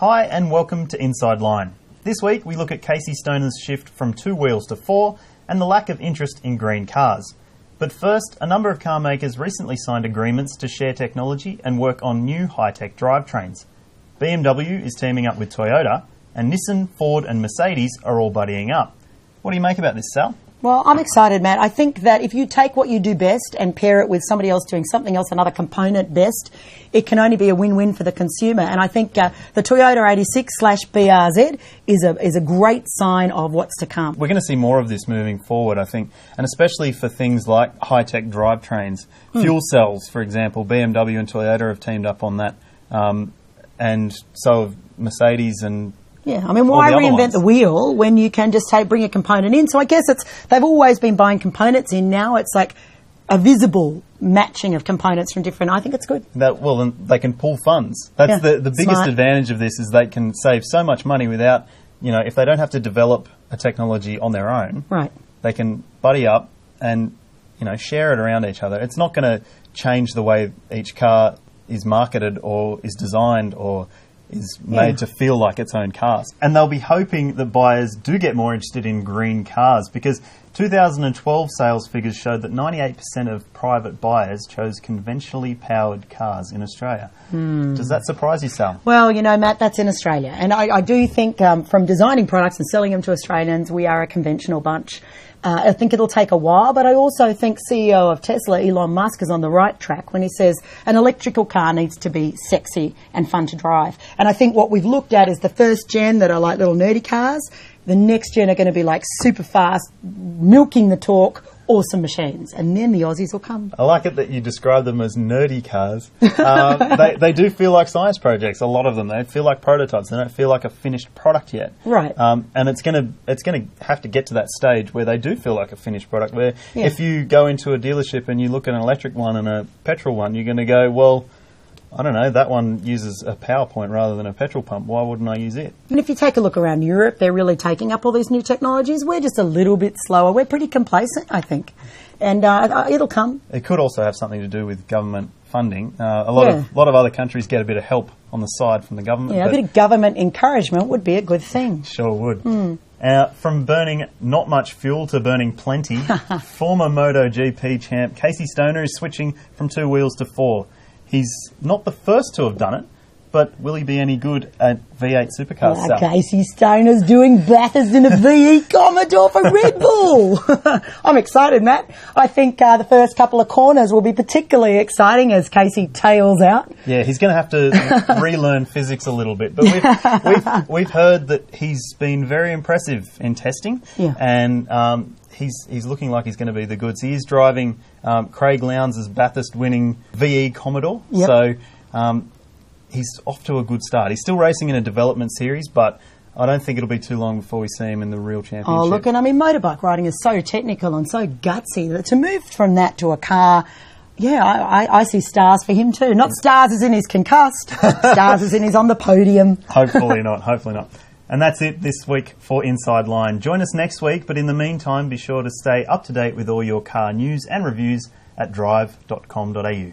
Hi and welcome to Inside Line. This week we look at Casey Stoner's shift from 2 wheels to 4 and the lack of interest in green cars. But first, a number of car makers recently signed agreements to share technology and work on new high-tech drivetrains. BMW is teaming up with Toyota, and Nissan, Ford and Mercedes are all buddying up. What do you make about this, Sal? Well, I'm excited, Matt. I think that if you take what you do best and pair it with somebody else doing something else, another component best, it can only be a win-win for the consumer. And I think the Toyota 86/BRZ is a great sign of what's to come. We're going to see more of this moving forward, I think, and especially for things like high-tech drivetrains. Fuel cells, for example, BMW and Toyota have teamed up on that, and so have Mercedes and yeah, I mean, why reinvent the wheel when you can just bring a component in? So I guess they've always been buying components in. Now it's like a visible matching of components from different. I think it's good. Then they can pull funds. That's the biggest Smart. advantage of this is they can save so much money without, if they don't have to develop a technology on their own. Right. They can buddy up and, share it around each other. It's not going to change the way each car is marketed or is designed or is made to feel like its own cars. And they'll be hoping that buyers do get more interested in green cars because 2012 sales figures showed that 98% of private buyers chose conventionally powered cars in Australia. Does that surprise you, Sal? Well, Matt, that's in Australia. And I do think from designing products and selling them to Australians, we are a conventional bunch. I think it'll take a while, but I also think CEO of Tesla, Elon Musk, is on the right track when he says an electrical car needs to be sexy and fun to drive. And I think what we've looked at is the first gen that are like little nerdy cars. The next gen are going to be like super fast, milking the torque, awesome machines. And then the Aussies will come. I like it that you describe them as nerdy cars. They do feel like science projects, a lot of them. They feel like prototypes. They don't feel like a finished product yet. Right. And it's going to have to get to that stage where they do feel like a finished product, where if you go into a dealership and you look at an electric one and a petrol one, you're going to go, well, I don't know, that one uses a power point rather than a petrol pump. Why wouldn't I use it? And if you take a look around Europe, they're really taking up all these new technologies. We're just a little bit slower. We're pretty complacent, I think. And it'll come. It could also have something to do with government funding. A lot of other countries get a bit of help on the side from the government. Yeah, a bit of government encouragement would be a good thing. Sure would. From burning not much fuel to burning plenty, former MotoGP champ Casey Stoner is switching from 2 wheels to 4. He's not the first to have done it, but will he be any good at V8 supercars? Casey Stoner's doing Bathurst in a V8 Commodore for Red Bull. I'm excited, Matt. I think the first couple of corners will be particularly exciting as Casey tails out. Yeah, he's going to have to relearn physics a little bit. But we've heard that he's been very impressive in testing, and he's looking like he's going to be the goods. He is driving Craig Lowndes' Bathurst-winning VE Commodore, so he's off to a good start. He's still racing in a development series, but I don't think it'll be too long before we see him in the real championship. Oh, look, and motorbike riding is so technical and so gutsy that to move from that to a car, I see stars for him too. Not stars as in he's concussed, stars as in he's on the podium. Hopefully not. And that's it this week for Inside Line. Join us next week, but in the meantime, be sure to stay up to date with all your car news and reviews at drive.com.au.